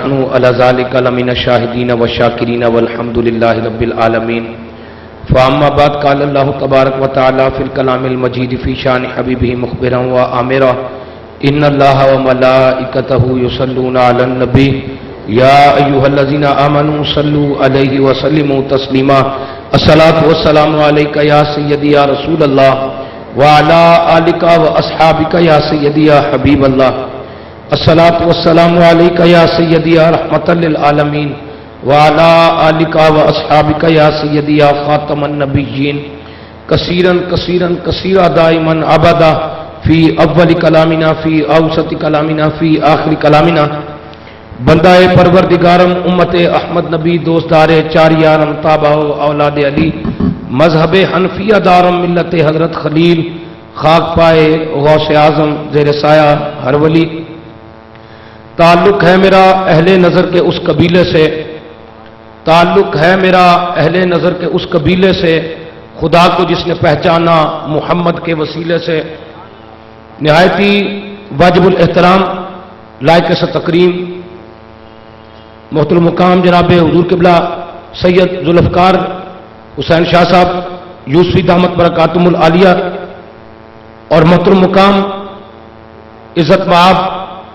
ونحن على ذلك لمن الشاهدين والشاكرين والحمد لله رب العالمين. فأما بعد قال الله تبارك وتعالى في الكلام المجيد في شان حبيبه مخبرا وآمرا إن الله وملائكته يصلون على النبي يا أيها الذين آمنوا صلوا عليه وسلموا تسليما. الصلاة والسلام عليك يا سيدي يا رسول الله وعلى آلك وأصحابك يا سيدي يا حبيب الله. الصلاة والسلام عليك يا سيدي يا رحمة للعالمين وعلى آلك وأصحابك يا سيدي يا خاتم النبيين. كثيرا كثيرا كثيرا دائما أبدا في أول كلامنا في أوسط كلامنا في آخر كلامنا. بندہ پروردگارم امت احمد نبی دوستدار چار یارم تابع اولاد علی مذہب حنفیہ دارم ملت حضرت خلیل خاک پائے غوث اعظم زیر سایہ ہر ولی. تعلق ہے میرا اہل نظر کے اس قبیلے سے، تعلق ہے میرا اہل نظر کے اس قبیلے سے، خدا کو جس نے پہچانا محمد کے وسیلے سے. نہایتی واجب الاحترام لائق سے تکریم محترم مقام جناب حضور قبلہ سید ذوالفقار حسین شاہ صاحب یوسفی دامت برکاتہم العالیہ اور محترم مقام عزت مآب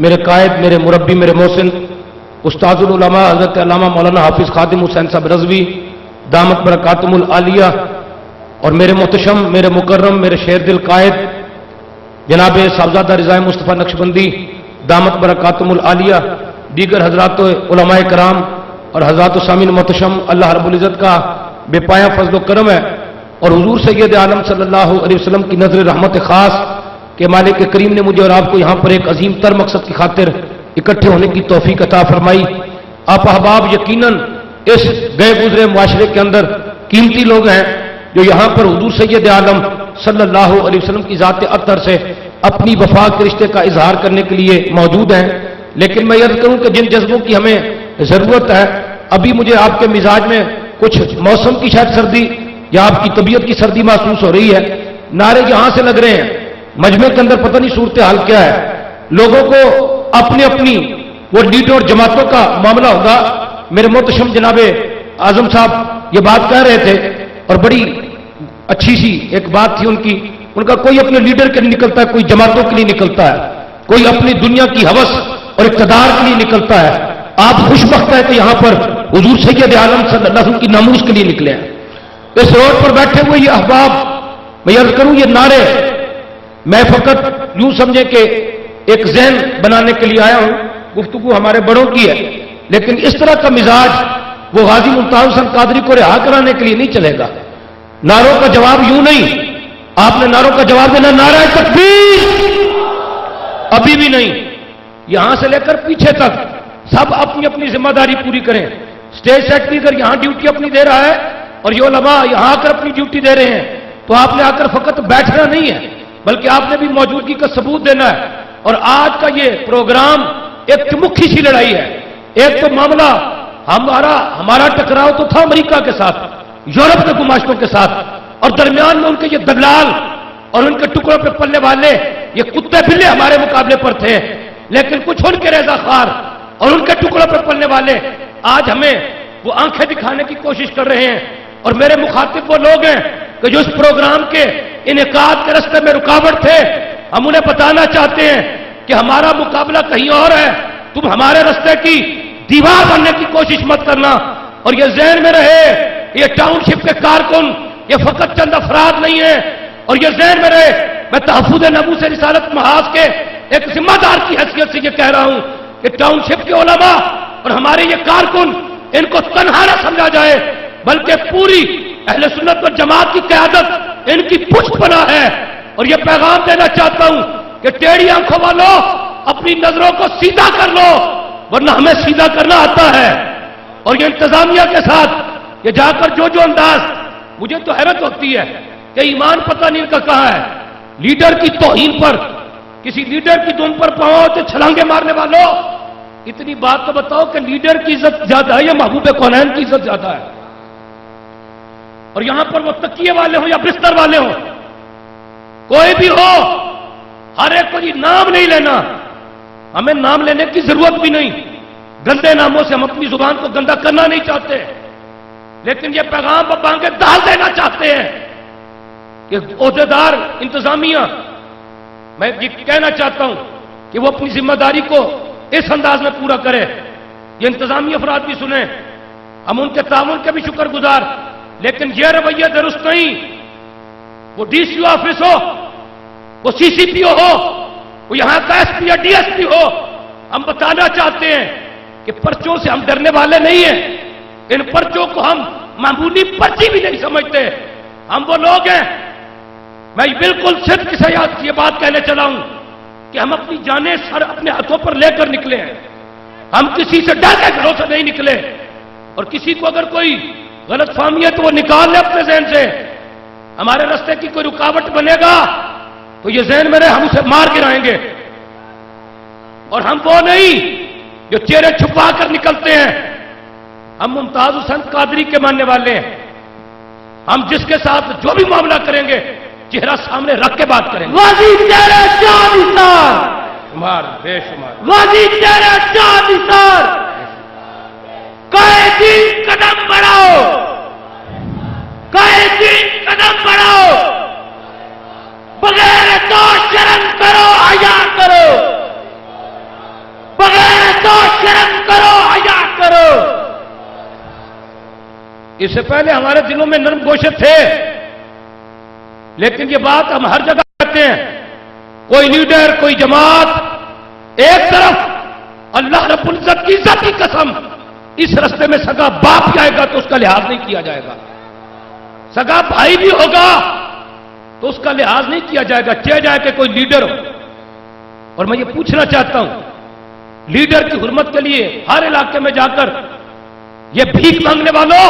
میرے قائد میرے مربی میرے محسن استاد العلماء حضرت علامہ مولانا حافظ خادم حسین صاحب رضوی دامت برکاتہم العالیہ اور میرے محتشم میرے مکرم میرے شیر دل قائد جناب صاحبزادہ رضا مصطفیٰ نقشبندی دامت برکاتہم العالیہ، دیگر حضرات علماء کرام اور حضرات سامعین محتشم، اللہ رب العزت کا بے پایہ فضل و کرم ہے اور حضور سید عالم صلی اللہ علیہ وسلم کی نظر رحمت خاص کہ مالک کریم نے مجھے اور آپ کو یہاں پر ایک عظیم تر مقصد کی خاطر اکٹھے ہونے کی توفیق عطا فرمائی. آپ احباب یقیناً اس گئے گزرے معاشرے کے اندر قیمتی لوگ ہیں جو یہاں پر حضور سید عالم صلی اللہ علیہ وسلم کی ذات اطہر سے اپنی وفا کے رشتے کا اظہار کرنے کے لیے موجود ہیں. لیکن میں یاد کروں کہ جن جذبوں کی ہمیں ضرورت ہے، ابھی مجھے آپ کے مزاج میں کچھ موسم کی شاید سردی یا آپ کی طبیعت کی سردی محسوس ہو رہی ہے. نعرے یہاں سے لگ رہے ہیں، مجمع کے اندر پتہ نہیں صورتحال کیا ہے. لوگوں کو اپنی اپنی وہ لیڈر اور جماعتوں کا معاملہ ہوگا. میرے محتشم جناب اعظم صاحب یہ بات کہہ رہے تھے اور بڑی اچھی سی ایک بات تھی ان کا کوئی اپنے لیڈر کے لیے نکلتا ہے، کوئی جماعتوں کے لیے نکلتا ہے، کوئی اپنی دنیا کی ہوس اور اقتدار کے لیے نکلتا ہے. آپ خوش بخت ہیں کہ یہاں پر حضور سید عالم صلی اللہ علیہ وسلم کی ناموس کے لیے نکلے ہیں. اس روڈ پر بیٹھے ہوئے یہ احباب، میں عرض کروں یہ نعرے میں فقط یوں سمجھے کہ ایک ذہن بنانے کے لیے آیا ہوں. گفتگو ہمارے بڑوں کی ہے، لیکن اس طرح کا مزاج وہ غازی ممتاز حسین قادری کو رہا کرانے کے لیے نہیں چلے گا. نعروں کا جواب یوں نہیں، آپ نے نعروں کا جواب دینا نعرہ تکبیر. ابھی بھی نہیں، یہاں سے لے کر پیچھے تک سب اپنی اپنی ذمہ داری پوری کریں. اسٹیج سیکرٹری اگر یہاں ڈیوٹی اپنی دے رہا ہے اور یہ علماء یہاں آ کر اپنی ڈیوٹی دے رہے ہیں تو آپ نے آ کر فقط بیٹھنا نہیں ہے بلکہ آپ نے بھی موجودگی کا ثبوت دینا ہے. اور آج کا یہ پروگرام ایک چمکھی سی لڑائی ہے. ایک تو معاملہ ہمارا ٹکراؤ تو تھا امریکہ کے ساتھ، یورپ کے گماشتوں کے ساتھ، اور درمیان میں ان کے یہ دلال اور ان کے ٹکڑوں پہ پلنے والے یہ کتے بلے ہمارے مقابلے پر تھے. لیکن کچھ ان کے ریزہ خار اور ان کے ٹکڑوں پہ پلنے والے آج ہمیں وہ آنکھیں دکھانے کی کوشش کر رہے ہیں. اور میرے مخاطب وہ لوگ ہیں کہ جو اس پروگرام کے انعقاد کے راستے میں رکاوٹ تھے. ہم انہیں بتانا چاہتے ہیں کہ ہمارا مقابلہ کہیں اور ہے، تم ہمارے راستے کی دیوار بننے کی کوشش مت کرنا. اور یہ ذہن میں رہے یہ ٹاؤن شپ کے کارکن یہ فقط چند افراد نہیں ہیں. اور یہ ذہن میں رہے میں تحفظ ناموس رسالت محاذ کے ایک ذمہ دار کی حیثیت سے یہ کہہ رہا ہوں کہ ٹاؤن شپ کے علماء اور ہمارے یہ کارکن ان کو تنہا نہ سمجھا جائے بلکہ پوری اہل سنت و جماعت کی قیادت ان کی پشت بنا ہے. اور یہ پیغام دینا چاہتا ہوں کہ ٹیڑھی آنکھوں والوں اپنی نظروں کو سیدھا کر لو ورنہ ہمیں سیدھا کرنا آتا ہے. اور یہ انتظامیہ کے ساتھ یہ جا کر جو انداز، مجھے تو حیرت ہوتی ہے کہ ایمان پتہ نہیں ان کا کہاں ہے. لیڈر کی توہین پر، کسی لیڈر کی دھن پر پاؤں تو چھلانگے مارنے والوں، اتنی بات تو بتاؤ کہ لیڈر کی عزت زیادہ ہے یا محبوب کونین کی عزت زیادہ ہے؟ اور یہاں پر وہ تکیے والے ہوں یا بستر والے ہوں، کوئی بھی ہو، ہر ایک کو یہ نام نہیں لینا، ہمیں نام لینے کی ضرورت بھی نہیں. گندے ناموں سے ہم اپنی زبان کو گندا کرنا نہیں چاہتے، لیکن یہ پیغام اب آگے ڈال دینا چاہتے ہیں کہ عہدیدار انتظامیہ، میں یہ کہنا چاہتا ہوں کہ وہ اپنی ذمہ داری کو اس انداز میں پورا کرے. یہ انتظامی افراد بھی سنیں، ہم ان کے تعاون کے بھی شکر گزار، لیکن یہ رویہ درست نہیں. وہ ڈی سی او آفس ہو، وہ سی سی پی او ہو، وہ یہاں کا ایس پی یا ڈی ایس پی ہو، ہم بتانا چاہتے ہیں کہ پرچوں سے ہم ڈرنے والے نہیں ہیں. ان پرچوں کو ہم معمولی پرچی بھی نہیں سمجھتے. ہم وہ لوگ ہیں، میں بالکل صدق کے ساتھ یہ بات کہنے چلا ہوں کہ ہم اپنی جانیں سر اپنے ہاتھوں پر لے کر نکلے ہیں. ہم کسی سے ڈر کے گھروں سے نہیں نکلے، اور کسی کو اگر کوئی غلط فہمی ہے تو وہ نکال لے اپنے ذہن سے. ہمارے راستے کی کوئی رکاوٹ بنے گا تو یہ ذہن میں رہے، ہم اسے مار گرائیں گے. اور ہم وہ نہیں جو چہرے چھپا کر نکلتے ہیں. ہم ممتاز حسین قادری کے ماننے والے ہیں. ہم جس کے ساتھ جو بھی معاملہ کریں گے چہرہ سامنے رکھ کے بات کریں گے. واضح چہرہ شاہ نثار، شمار بے شمار واضح چہرہ شاہ نثار. قائدین قدم بڑھاؤ، قائدین قدم بڑھاؤ، بغیر تو شرم کرو حیا کرو، بغیر تو شرم کرو حیا کرو. اس سے پہلے ہمارے دلوں میں نرم گوشے تھے، لیکن یہ بات ہم ہر جگہ کہتے ہیں. کوئی لیڈر، کوئی جماعت ایک طرف، اللہ رب العزت کی عزت کی قسم، اس رستے میں سگا باپ بھی آئے گا تو اس کا لحاظ نہیں کیا جائے گا. سگا بھائی بھی ہوگا تو اس کا لحاظ نہیں کیا جائے گا، چاہے جائے کہ کوئی لیڈر ہو. اور میں یہ پوچھنا چاہتا ہوں، لیڈر کی حرمت کے لیے ہر علاقے میں جا کر یہ بھیک مانگنے والوں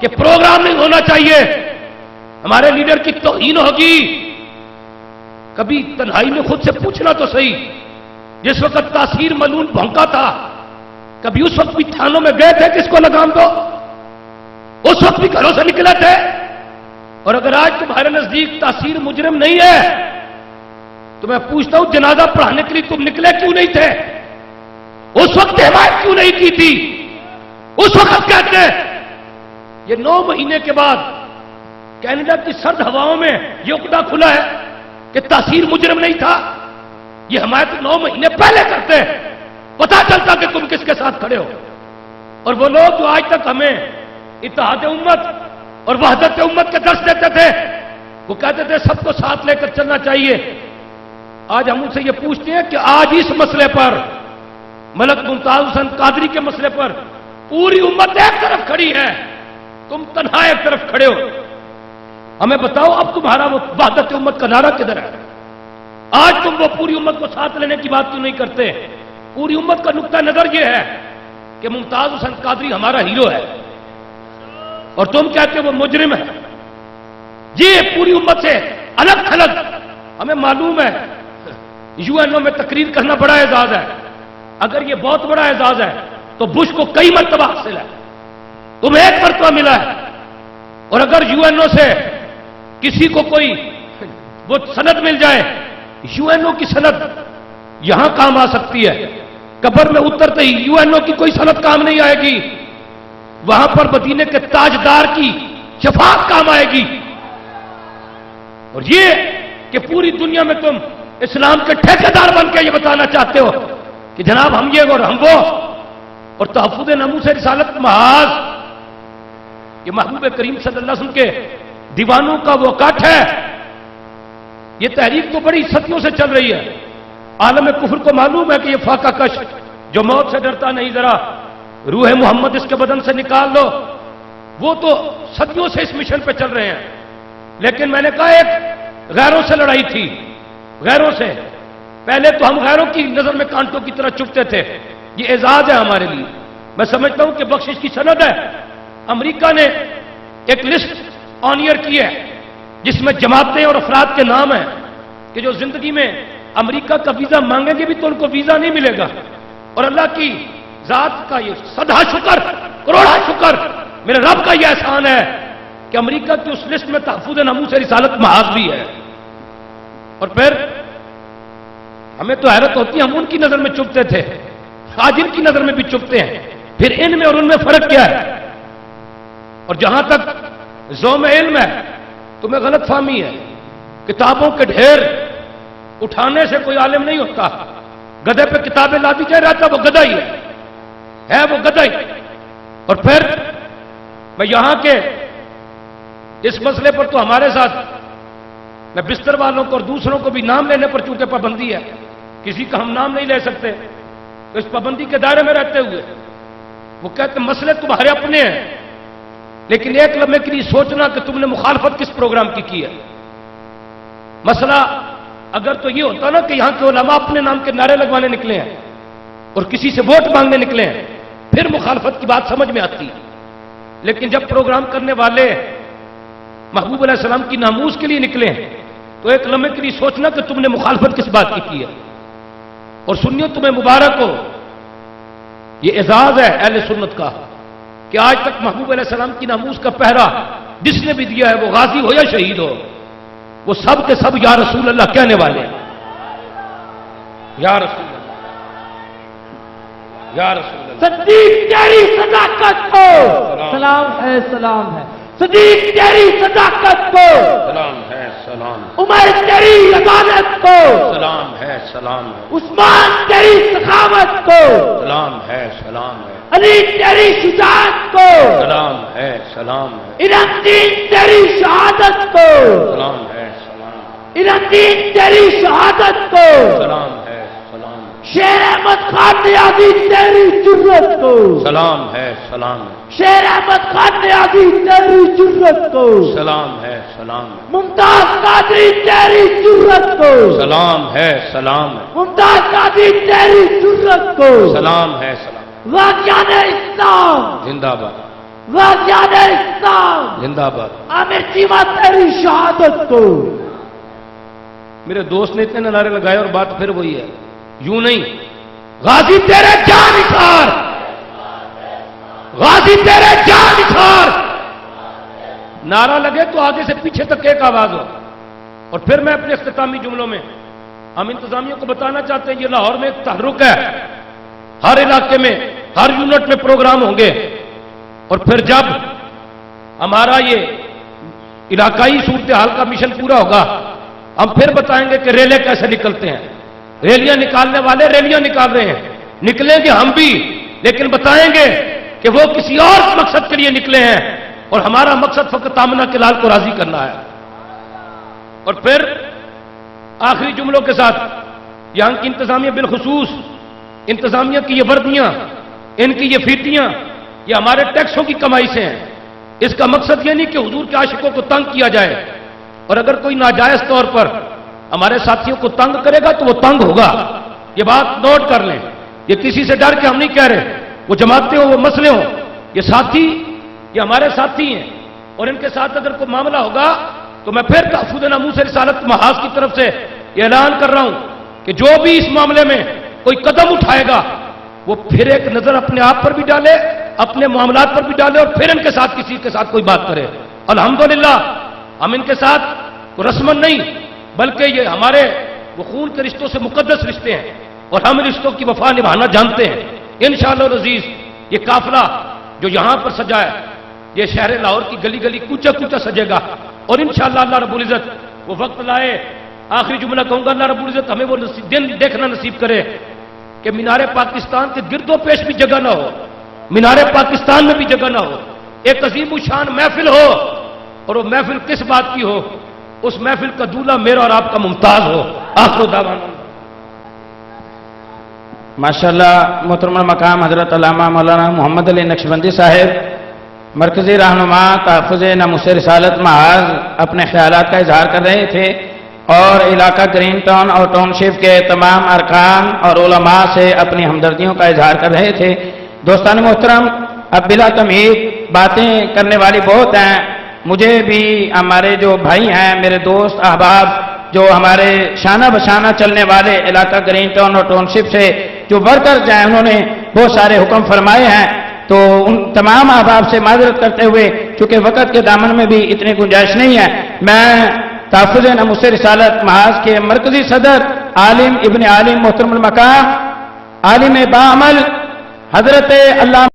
کہ پروگرام نہیں ہونا چاہیے، ہمارے لیڈر کی توہین ہوگی. کبھی تنہائی میں خود سے پوچھنا تو صحیح، جس وقت تاثیر ملون بھونکا تھا، کبھی اس وقت بھی تھانوں میں گئے تھے کس کو لگام دو؟ اس وقت بھی گھروں سے نکلے تھے. اور اگر آج تمہارے نزدیک تاثیر مجرم نہیں ہے تو میں پوچھتا ہوں جنازہ پڑھانے کے لیے تم نکلے کیوں نہیں تھے؟ اس وقت حمایت کیوں نہیں کی تھی؟ اس وقت کہتے ہیں یہ 9 مہینے کے بعد کینیڈا کی سرد ہواؤں میں یہ عقدہ کھلا ہے کہ تاثیر مجرم نہیں تھا. یہ حمایت 9 مہینے پہلے کرتے، پتا چلتا کہ تم کس کے ساتھ کھڑے ہو. اور وہ لوگ جو آج تک ہمیں اتحاد امت اور وحدت امت کے درس دیتے تھے، وہ کہتے تھے سب کو ساتھ لے کر چلنا چاہیے. آج ہم ان سے یہ پوچھتے ہیں کہ آج اس مسئلے پر، ملک ممتاز حسین قادری کے مسئلے پر پوری امت ایک طرف کھڑی ہے، تم تنہا ایک طرف کھڑے ہو. ہمیں بتاؤ اب تمہارا وہ وحدت امت کا نعرہ کدھر ہے؟ آج تم وہ پوری امت کو ساتھ لینے کی بات کیوں نہیں کرتے؟ پوری امت کا نقطہ نظر یہ ہے کہ ممتاز حسین قادری ہمارا ہیرو ہے اور تم کہتے وہ مجرم ہے. یہ پوری امت سے الگ تھلگ. ہمیں معلوم ہے یو این او میں تقریر کرنا بڑا اعزاز ہے. اگر یہ بہت بڑا اعزاز ہے تو بش کو کئی مرتبہ حاصل ہے، تمہیں ایک مرتبہ ملا ہے. اور اگر یو این او سے کسی کو کوئی وہ سند مل جائے، یو این او کی سند یہاں کام آ سکتی ہے. قبر میں اترتے ہی یو این او کی کوئی سند کام نہیں آئے گی، وہاں پر مدینے کے تاجدار کی شفاعت کام آئے گی. اور یہ کہ پوری دنیا میں تم اسلام کے ٹھیکیدار بن کے یہ بتانا چاہتے ہو کہ جناب ہم یہ اور ہم وہ، اور تحفظ ناموس رسالت محاذ یہ محبوب کریم صلی اللہ علیہ وسلم کے دیوانوں کا وہ کٹ ہے. یہ تحریک تو بڑی صدیوں سے چل رہی ہے. عالم کفر کو معلوم ہے کہ یہ فاقہ کش جو موت سے ڈرتا نہیں، ذرا روح محمد اس کے بدن سے نکال لو، وہ تو صدیوں سے اس مشن پہ چل رہے ہیں. لیکن میں نے کہا ایک غیروں سے لڑائی تھی، غیروں سے. پہلے تو ہم غیروں کی نظر میں کانٹوں کی طرح چپتے تھے. یہ اعزاز ہے ہمارے لیے. میں سمجھتا ہوں کہ بخشش کی سند ہے. امریکہ نے ایک لسٹ آنیئر کی ہے جس میں جماعتیں اور افراد کے نام ہیں کہ جو زندگی میں امریکہ کا ویزا مانگیں گے بھی تو ان کو ویزا نہیں ملے گا. اور اللہ کی ذات کا یہ سدا شکر، کروڑا شکر، میرے رب کا یہ احسان ہے کہ امریکہ کی اس لسٹ میں تحفظ ناموس رسالت محاذ بھی ہے. اور پھر ہمیں تو حیرت ہوتی ہے، ہم ان کی نظر میں چپتے تھے. آج ان کی نظر میں بھی چپتے ہیں، پھر ان میں اور ان میں فرق کیا ہے؟ اور جہاں تک زوم علم ہے، تمہیں غلط فہمی ہے، کتابوں کے ڈھیر اٹھانے سے کوئی عالم نہیں ہوتا، گدھے پہ کتابیں لا دی جائے رہتا وہ گدھا ہی ہے وہ گدھا ہی۔ اور پھر میں یہاں کے اس مسئلے پر تو ہمارے ساتھ میں بستر والوں کو اور دوسروں کو بھی نام لینے پر چونکہ پابندی ہے، کسی کا ہم نام نہیں لے سکتے، تو اس پابندی کے دائرے میں رہتے ہوئے وہ کہتے ہیں مسئلے تمہارے اپنے ہیں، لیکن ایک لمحے کے لیے سوچنا کہ تم نے مخالفت کس پروگرام کی ہے۔ مسئلہ اگر تو یہ ہوتا نا کہ یہاں کے علماء اپنے نام کے نعرے لگوانے نکلے ہیں اور کسی سے ووٹ مانگنے نکلے ہیں، پھر مخالفت کی بات سمجھ میں آتی، لیکن جب پروگرام کرنے والے محبوب علیہ السلام کی ناموس کے لیے نکلے ہیں تو ایک لمحے کے لیے سوچنا کہ تم نے مخالفت کس بات کی ہے۔ اور سنیو، تمہیں مبارک ہو، یہ اعزاز ہے اہل سنت کا کہ آج تک محبوب علیہ السلام کی ناموس کا پہرا جس نے بھی دیا ہے، وہ غازی ہو یا شہید ہو، وہ سب کے سب یا رسول اللہ کہنے والے ہیں، یا رسول اللہ، یا رسول اللہ۔ صدیق تیری صداقت کو سلام ہے سلام ہے، صدیق تیری صداقت کو سلام ہے، سلام ہے، عمر تیری عدالت کو سلام ہے، سلام ہے، عثمان تیری سخاوت کو سلام ہے، سلام ہے، علی تیری شجاعت کو سلام ہے، سلام ہے، علم دین تیری شہادت کو سلام ہے، سلام ہے، علم دین تیری شہادت کو سلام ہے، سلام ہے، شیر احمد خان نیازی تیری جرت کو سلام ہے، سلام ہے، شیر احمد خان نیازی تیری جرت کو سلام ہے، سلام ہے، ممتاز قادری تیری جرت کو سلام ہے، سلام ہے، ممتاز قادری تیری جرت کو سلام ہے، سلام، واقعان اسلام زندہ باد، واقعان اسلام زندہ باد۔ عامر چیمہ تیری شہادت کو میرے دوست نے اتنے نعرے لگائے اور بات پھر وہی ہے، یوں نہیں، غازی تیرے جان نثار، غازی تیرے جان نثار، نعرہ لگے تو آگے سے پیچھے تک ایک آواز ہو۔ اور پھر میں اپنے اختتامی جملوں میں ہم انتظامیہ کو بتانا چاہتے ہیں، یہ لاہور میں ایک تحرک ہے، ہر علاقے میں ہر یونٹ میں پروگرام ہوں گے، اور پھر جب ہمارا یہ علاقائی صورتحال کا مشن پورا ہوگا ہم پھر بتائیں گے کہ ریلے کیسے نکلتے ہیں۔ ریلیاں نکالنے والے ریلیاں نکال رہے ہیں، نکلیں گے ہم بھی، لیکن بتائیں گے کہ وہ کسی اور مقصد کے لیے نکلے ہیں اور ہمارا مقصد فقط آمنہ کے لال کو راضی کرنا ہے۔ اور پھر آخری جملوں کے ساتھ یہاں کی انتظامیہ بالخصوص انتظامیہ کی یہ وردیاں، ان کی یہ فیتیاں، یہ ہمارے ٹیکسوں کی کمائی سے ہیں۔ اس کا مقصد یہ نہیں کہ حضور کے عاشقوں کو تنگ کیا جائے، اور اگر کوئی ناجائز طور پر ہمارے ساتھیوں کو تنگ کرے گا تو وہ تنگ ہوگا، یہ بات نوٹ کر لیں۔ یہ کسی سے ڈر کے ہم نہیں کہہ رہے، وہ جماعتیں ہوں، وہ مسئلے ہوں، یہ ساتھی، یہ ہمارے ساتھی ہیں، اور ان کے ساتھ اگر کوئی معاملہ ہوگا تو میں پھر تحفظ ناموس رسالت محاذ کی طرف سے یہ اعلان کر رہا ہوں کہ جو بھی اس معاملے میں کوئی قدم اٹھائے گا وہ پھر ایک نظر اپنے آپ پر بھی ڈالے، اپنے معاملات پر بھی ڈالے، اور پھر ان کے ساتھ کسی کے ساتھ کوئی بات کرے۔ الحمدللہ ہم ان کے ساتھ رسمن نہیں بلکہ یہ ہمارے وہ خون کے رشتوں سے مقدس رشتے ہیں، اور ہم رشتوں کی وفا نبھانا جانتے ہیں۔ انشاءاللہ العزیز یہ قافلہ جو یہاں پر سجا ہے یہ شہر لاہور کی گلی گلی کوچا کوچا سجے گا، اور انشاءاللہ اللہ رب العزت وہ وقت لائے۔ آخری جملہ کہوں گا، اللہ رب العزت ہمیں وہ دن دیکھنا نصیب کرے کہ مینار پاکستان کے گرد و پیش بھی جگہ نہ ہو، مینار پاکستان میں بھی جگہ نہ ہو، ایک عظیم الشان محفل ہو، اور وہ محفل کس بات کی ہو؟ اس محفل کا دولہا میرا اور آپ کا ممتاز ہو۔ آخر دعوانا ماشاءاللہ محترم مقام حضرت علامہ مولانا محمد علی نقشبندی صاحب مرکزی رہنما تحفظ ناموس رسالت محاذ اپنے خیالات کا اظہار کر رہے تھے، اور علاقہ گرین ٹاؤن اور ٹاؤن شپ کے تمام ارکان اور علماء سے اپنی ہمدردیوں کا اظہار کر رہے تھے۔ دوستان محترم، اب بلا تمہید باتیں کرنے والی بہت ہیں، مجھے بھی ہمارے جو بھائی ہیں، میرے دوست احباب جو ہمارے شانہ بشانہ چلنے والے علاقہ گرین ٹاؤن اور ٹاؤن شپ سے جو ورکر جائیں، انہوں نے بہت سارے حکم فرمائے ہیں، تو ان تمام احباب سے معذرت کرتے ہوئے چونکہ وقت کے دامن میں بھی اتنی گنجائش نہیں ہے، میں تحفظ ناموس رسالت محاذ کے مرکزی صدر عالم ابن عالم محترم المقام عالم باعمل حضرت علامہ